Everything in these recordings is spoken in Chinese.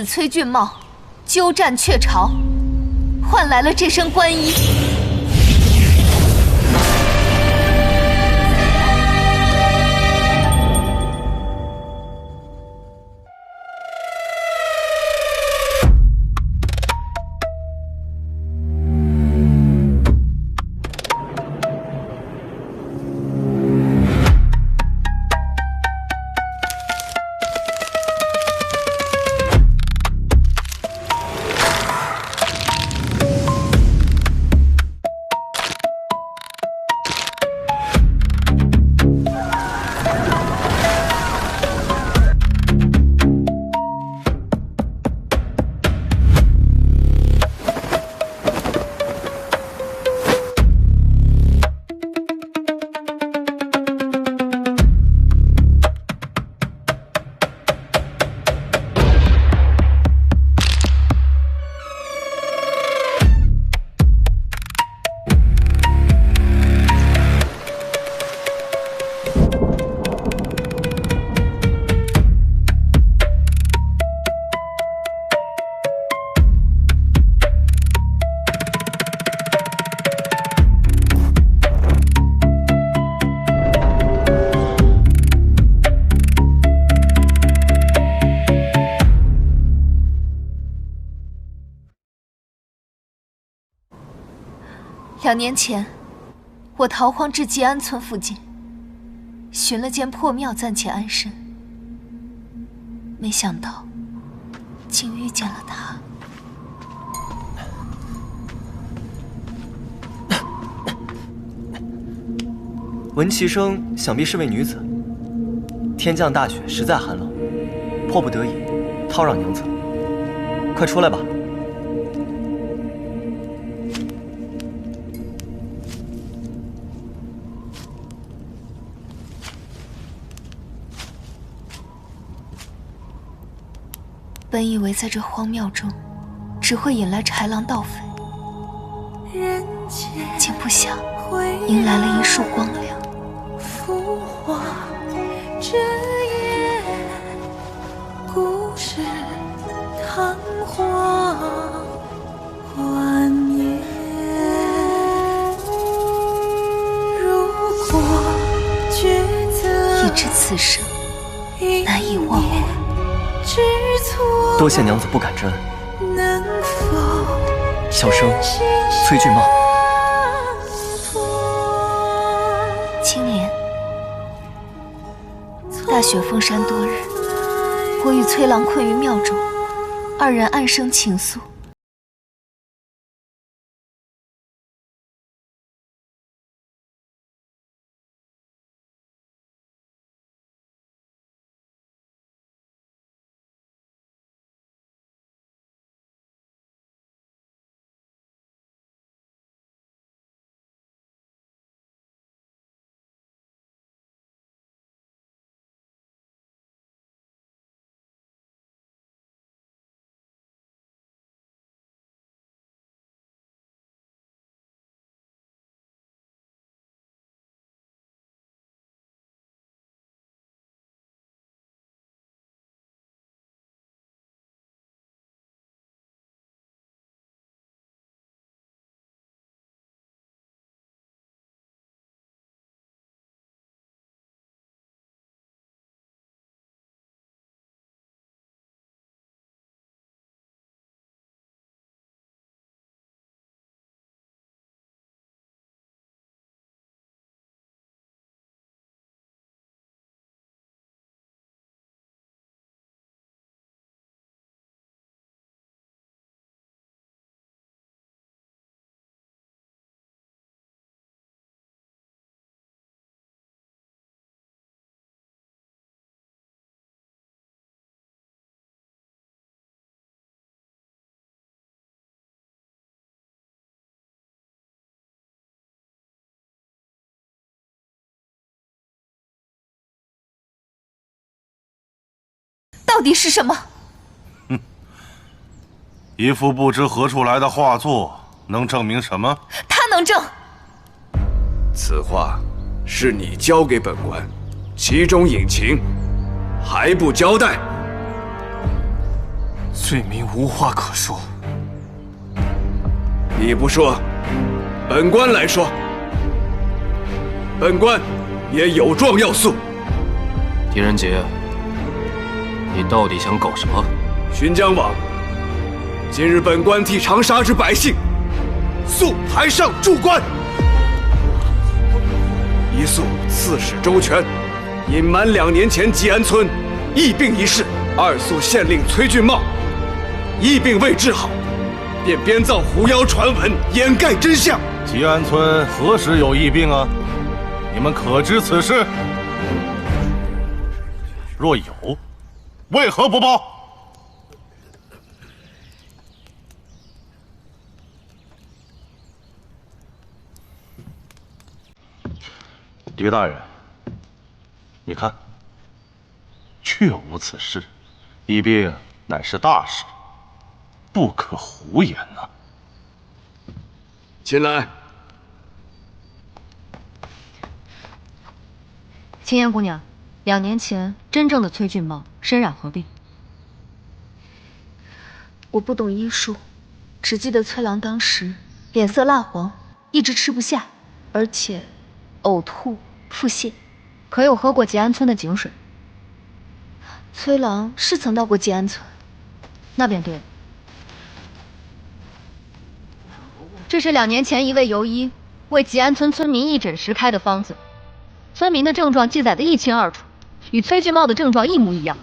子崔俊茂鸠占鹊巢，换来了这身官衣。2年前，我逃荒至吉安村附近，寻了间破庙暂且安身，没想到竟遇见了他。闻其声，想必是位女子。天降大雪，实在寒冷，迫不得已叨扰娘子，快出来吧。本以为在这荒庙中，只会引来豺狼盗匪，竟不想迎来了一束光亮。浮华这夜，故事昙花幻灭。如果抉择已知此生难以忘怀，多谢娘子不敢之恩。能否小生崔俊茂。青莲，大雪封山多日，我与崔郎困于庙中，2人暗生情愫。到底是什么？一幅不知何处来的画作，能证明什么？他能证。此画是你交给本官，其中隐情还不交代？罪民无话可说。你不说，本官来说。本官也有状要诉。狄仁杰，你到底想搞什么？巡江王，今日本官替长沙之百姓诉台上柱官。一诉刺史周全隐瞒2年前吉安村疫病一事，二诉县令崔俊茂疫病未治好，便编造狐妖传闻掩盖真相。吉安村何时有疫病啊？你们可知此事？若有，为何不报？狄大人，你看，确无此事，疫病乃是大事，不可胡言呐。进来。青烟姑娘，2年前真正的崔俊茂身染何病？我不懂医术，只记得崔郎当时脸色蜡黄，一直吃不下，而且呕吐、腹泻。可有喝过吉安村的井水？崔郎是曾到过吉安村，那便对了。这是2年前一位游医为吉安村村民义诊时开的方子，村民的症状记载得一清二楚，与崔俊茂的症状一模一样。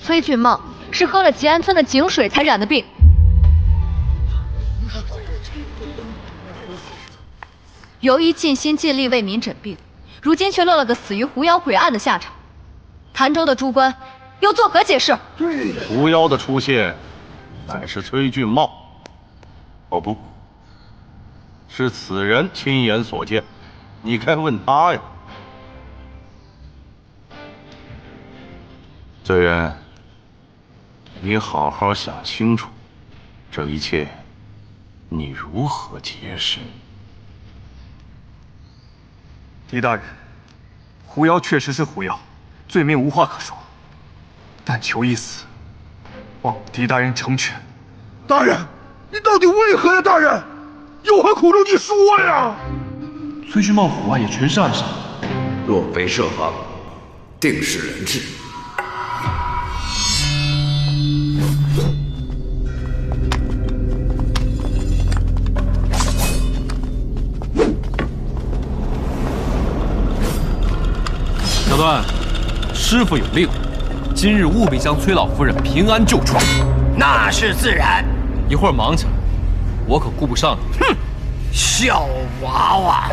崔俊茂是喝了吉安村的井水才染的病。游医尽心尽力为民诊病，如今却落了个死于狐妖诡案的下场。潭州的诸官又作何解释？狐妖的出现，乃是崔俊茂。哦不，是此人亲眼所见，你该问他呀。罪人，你好好想清楚，这一切你如何解释？狄大人，狐妖确实是狐妖，罪民无话可说，但求一死，望狄大人成全。大人，你到底为何呀？大人，有何苦衷？你说呀！崔俊茂府外也全是暗杀，若非设防，定是人质。小段，师傅有令，今日务必将崔老夫人平安救出。那是自然。一会儿忙起来，我可顾不上你。哼，小娃娃。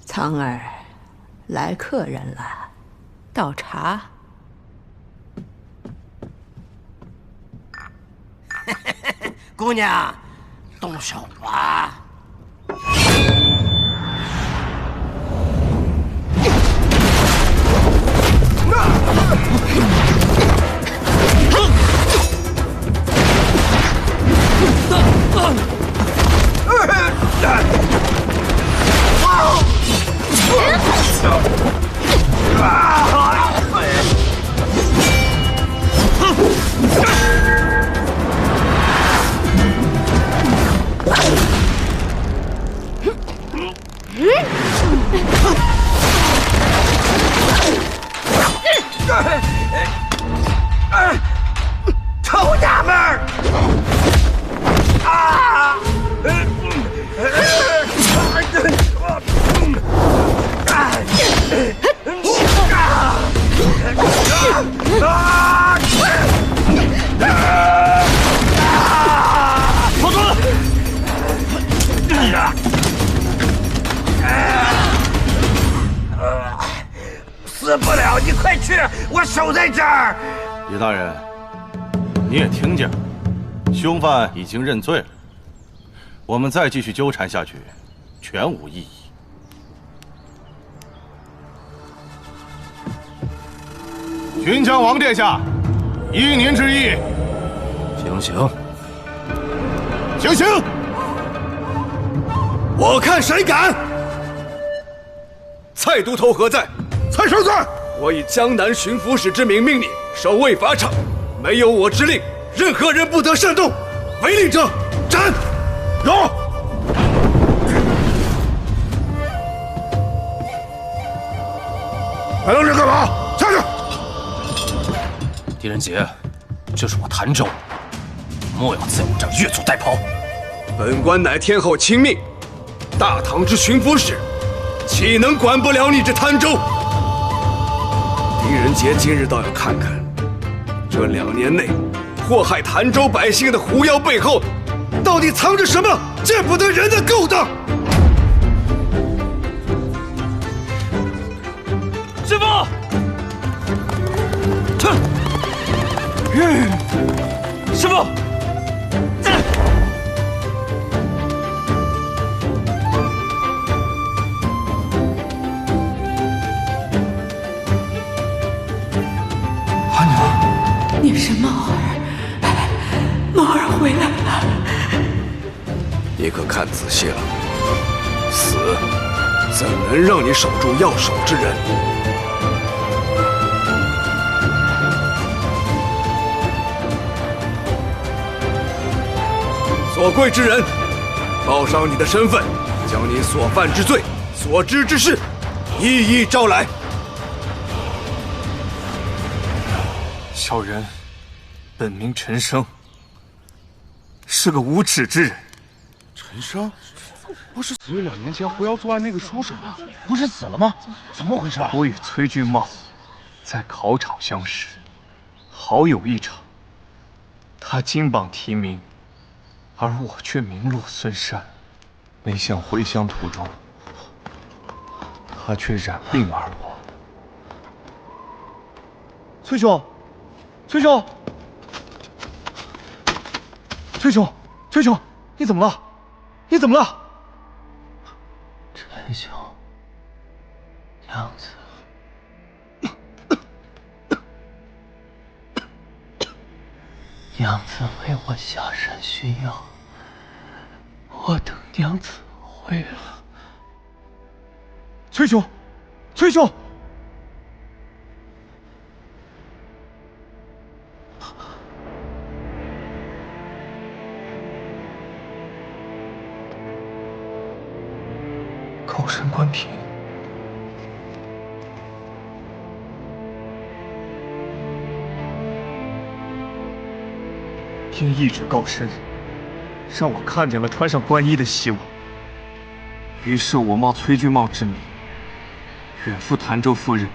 苍儿，来客人了，倒茶。姑娘，动手吧。死不了，你快去，我守在这儿。李大人，你也听见了，凶犯已经认罪了，我们再继续纠缠下去，全无意义。寻江王殿下，依您之意，行刑。行刑！我看谁敢！蔡都头何在？蔡生在。我以江南巡抚使之名命你守卫法场，没有我之令，任何人不得擅动。违令者斩！有。还愣着干嘛？下去！狄仁杰，这是我潭州，莫要在我这儿越俎代庖。本官乃天后亲命，大唐之巡抚使，岂能管不了你这潭州？狄仁杰今日倒要看看，这2年内祸害潭州百姓的狐妖背后，到底藏着什么见不得人的勾当！师傅，师傅，阿娘，你是猫儿，猫儿回来了。你可看仔细了，死怎能让你守住要守之人？所贵之人，报上你的身份，将你所犯之罪、所知之事，一一招来。小人本名陈生，是个无耻之人。陈生，不是死于2年前狐妖作案那个书生吗？不是死了吗？怎么回事？我与崔俊茂在考场相识，好友一场。他金榜题名，而我却名落孙山。没想回乡途中，他却染病而亡。崔兄，崔兄，崔兄，崔兄，你怎么了？你怎么了？陈兄，娘子，娘子为我下山寻药，我等娘子回了。崔兄，崔兄！高山关平，因一指高深，让我看见了穿上官衣的希望。于是我冒崔俊茂之名，远赴潭州赴任。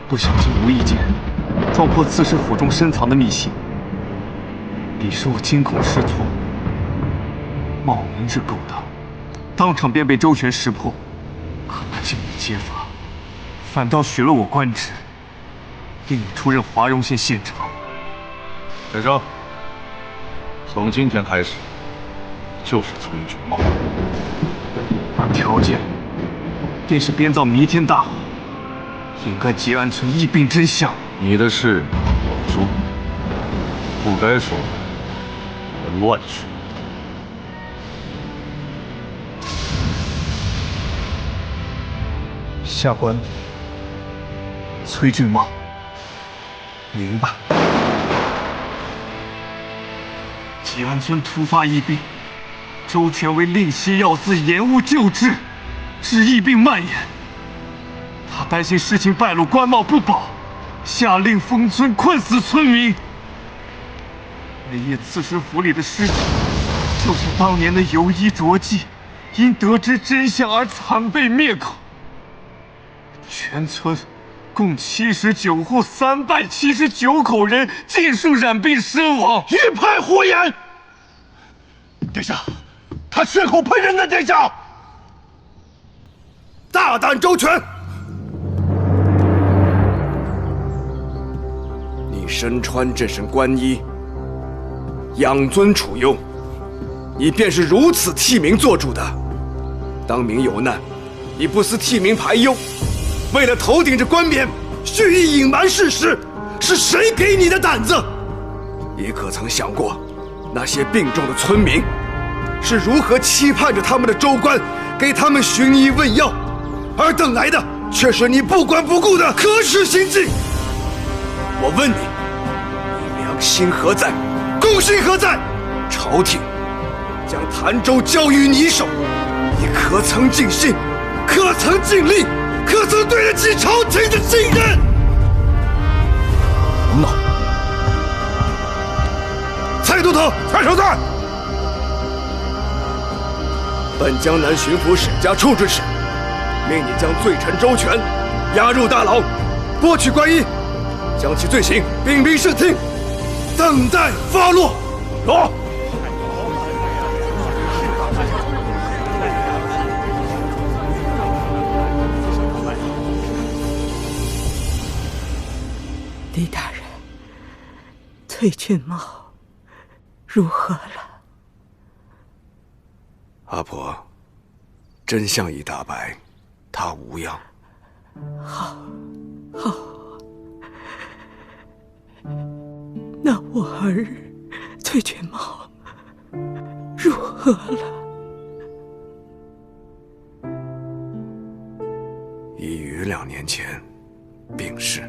不小心无意间撞破刺史府中深藏的密信，彼时我惊恐失措，冒明日勾当。当场便被周旋识破，可竟已揭发，反倒许了我官职，令你出任华容县县长。陈生，从今天开始就是崔俊茂。条件便是编造弥天大谎，掩盖吉安村疫病真相。你的事我说，不该说的我乱说。下官崔俊茂，明白。吉安村突发疫病，周全为令西药肆延误救治，致疫病蔓延。他担心事情败露，官帽不保，下令封村，困死村民。那夜刺史府里的尸体，就是当年的游医卓记，因得知真相而惨被灭口。全村共79户379口人尽数染病身亡，一派胡言！殿下，他血口喷人的，殿下！大胆周全！身穿这身官衣，养尊处优，你便是如此替民做主的。当民有难，你不思替民排忧，为了头顶着冠冕，蓄意隐瞒事实，是谁给你的胆子？你可曾想过，那些病重的村民是如何期盼着他们的州官给他们寻医问药，而等来的却是你不管不顾的可耻行径。我问你，你良心何在？公心何在？朝廷将潭州交于你手，你可曾尽心？可曾尽力？可曾对得起朝廷的信任？胡闹！蔡都头，蔡守在。本江南巡抚沈家处之使，命你将罪臣周全押入大牢，剥取官衣，将其罪行禀明圣听，等待发落。走。狄大人，崔俊茂如何了？阿婆，真相已大白，他无恙。好，好。那我儿崔俊茂如何了？已于2年前病逝。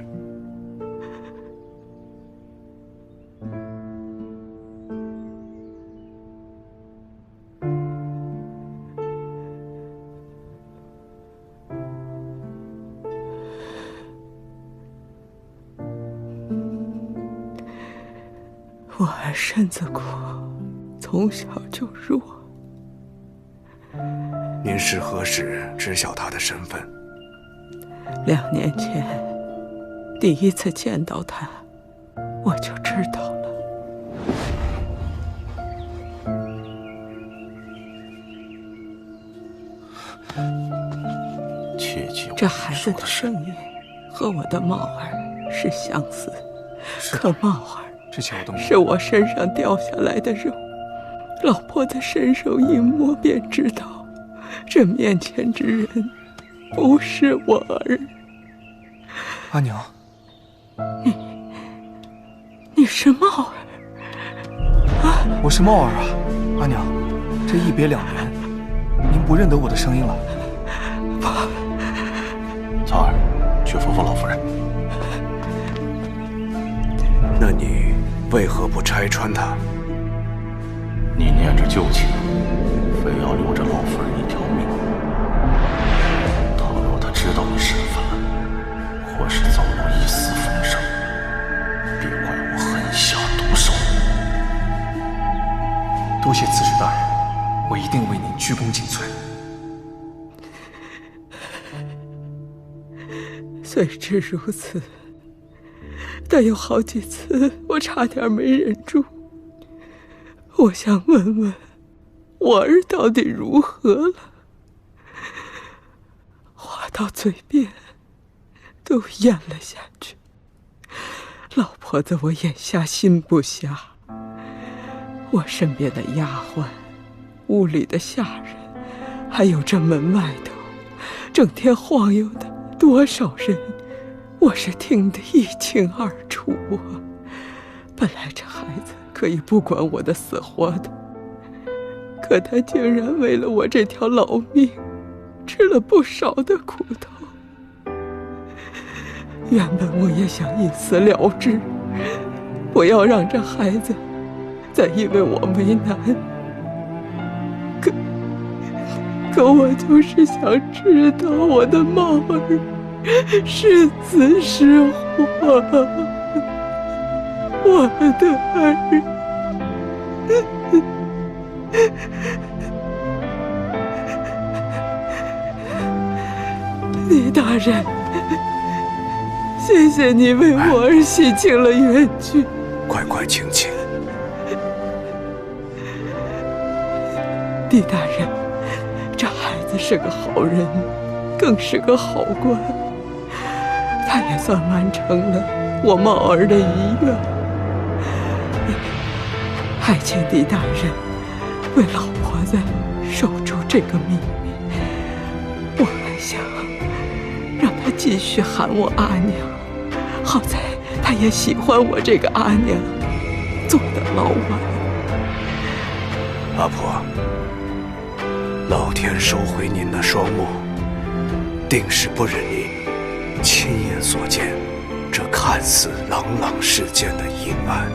我儿身子骨从小就弱。您是何时知晓他的身份？2年前，第一次见到他，我就知道了。切记，这孩子的声音和我的茂儿是相似，可茂儿这些我都是我身上掉下来的肉，老婆子伸手一摸便知道，这面前之人不是我儿。阿娘，你是茂儿啊？我是茂儿啊，阿娘，这一别2年，您不认得我的声音了？曹儿，去扶扶老夫人。那你为何不拆穿他？你念着旧情，非要留着老夫人一条命。倘若他知道你身份了，或是遭到一丝风声，别怪我狠下毒手。多谢刺史大人，我一定为您鞠躬尽瘁。虽知如此，但有好几次我差点没忍住。我想问问，我儿到底如何了？话到嘴边，都咽了下去。老婆子，我眼下心不下。我身边的丫鬟、屋里的下人，还有这门外头整天晃悠的多少人，我是听得一清二楚啊。本来这孩子可以不管我的死活的，可他竟然为了我这条老命，吃了不少的苦头。原本我也想一死了之，不要让这孩子再因为我为难。可我就是想知道我的茂儿是死是活，我的儿。李大人，谢谢你为我儿洗清了冤屈。快快请起。李大人，这孩子是个好人，更是个好官。他也算完成了我茂儿的遗愿。还请狄大人为老婆子守住这个秘密。我还想让他继续喊我阿娘，好在他也喜欢我这个阿娘，做得老晚。阿婆，老天收回您的双目，定是不忍您亲眼所见这看似朗朗世间的阴暗。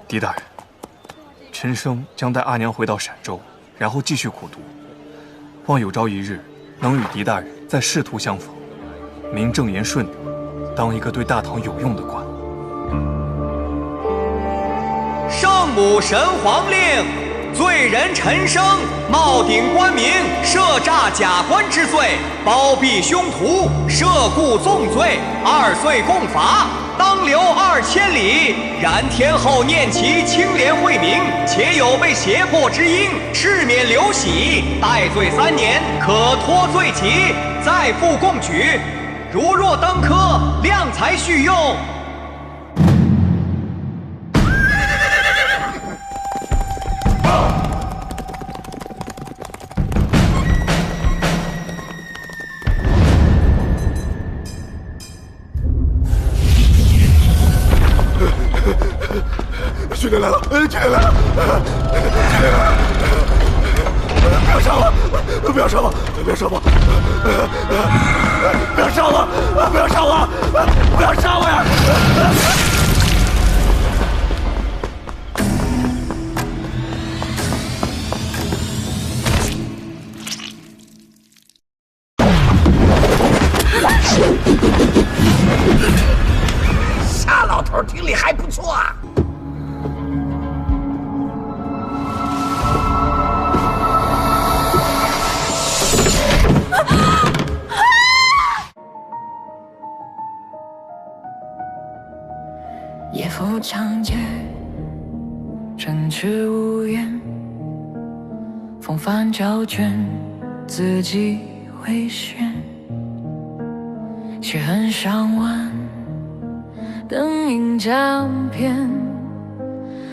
狄大人，陈生将带阿娘回到陕州，然后继续苦读，望有朝一日能与狄大人在仕途相逢，名正言顺地当一个对大唐有用的官。圣母神皇令，罪人陈生冒顶官名，设诈假官之罪，包庇凶徒，涉故纵罪，2岁共罚，当流2000里。然天后念其清廉惠民，且有被胁迫之因，释免流徙，待罪3年，可脱罪己，再复供举。如若登科，量才续用。军队来了！军队来了！军队来了！不要杀我！不要杀我！不要杀我！不要杀我！不要杀我！不要杀我呀！夏老头听力还不错啊。夜赴长街，城池无言，风帆胶卷，字迹微旋，血痕上万，灯影相片，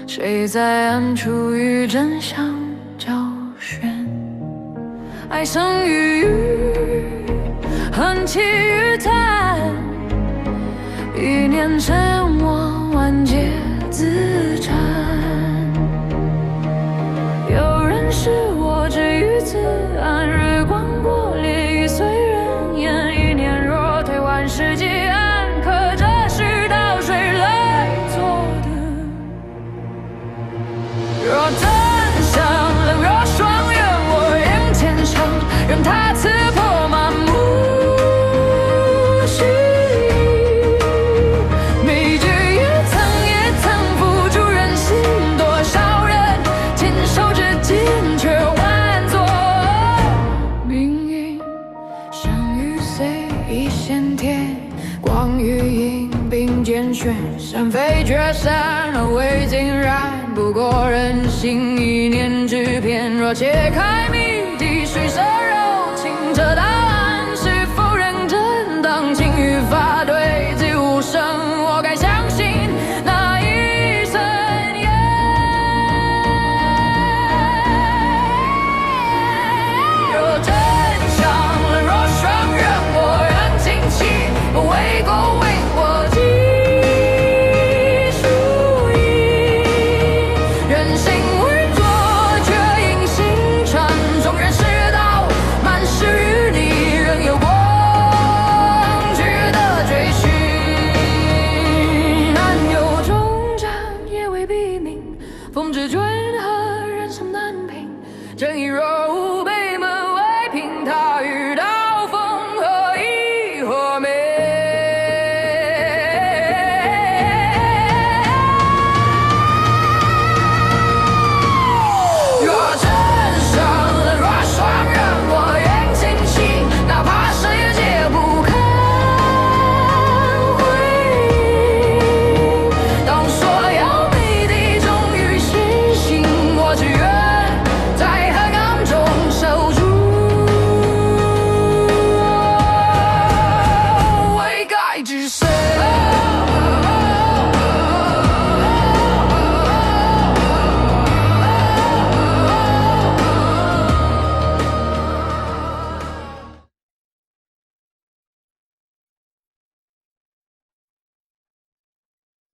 谁在暗处与真相交旋？爱生于雨，恨起于谈，一念成我万劫自缠。有人是我只于此岸，日光过烈与随人言。一念若退万世几案，可这世道谁来做的？若真相冷若霜月，我愿天上任他刺破满目虚意。每句也曾付诸人心，多少人坚守至今，却换作命运。生与死一线天，光与影并肩旋，山飞绝山而未尽然，不过人心一念之偏。若解开谜底，水蛇柔情，这答案是否认真？当情与法对峙无声，我该相信那一瞬间。若真相冷若霜月，我愿尽弃，不为功为我计数意。人心为作，却因心传，纵然世道满是淤泥，仍有光值得追寻。南有终战，也未必明，风之君和人生难平，正义若无悲。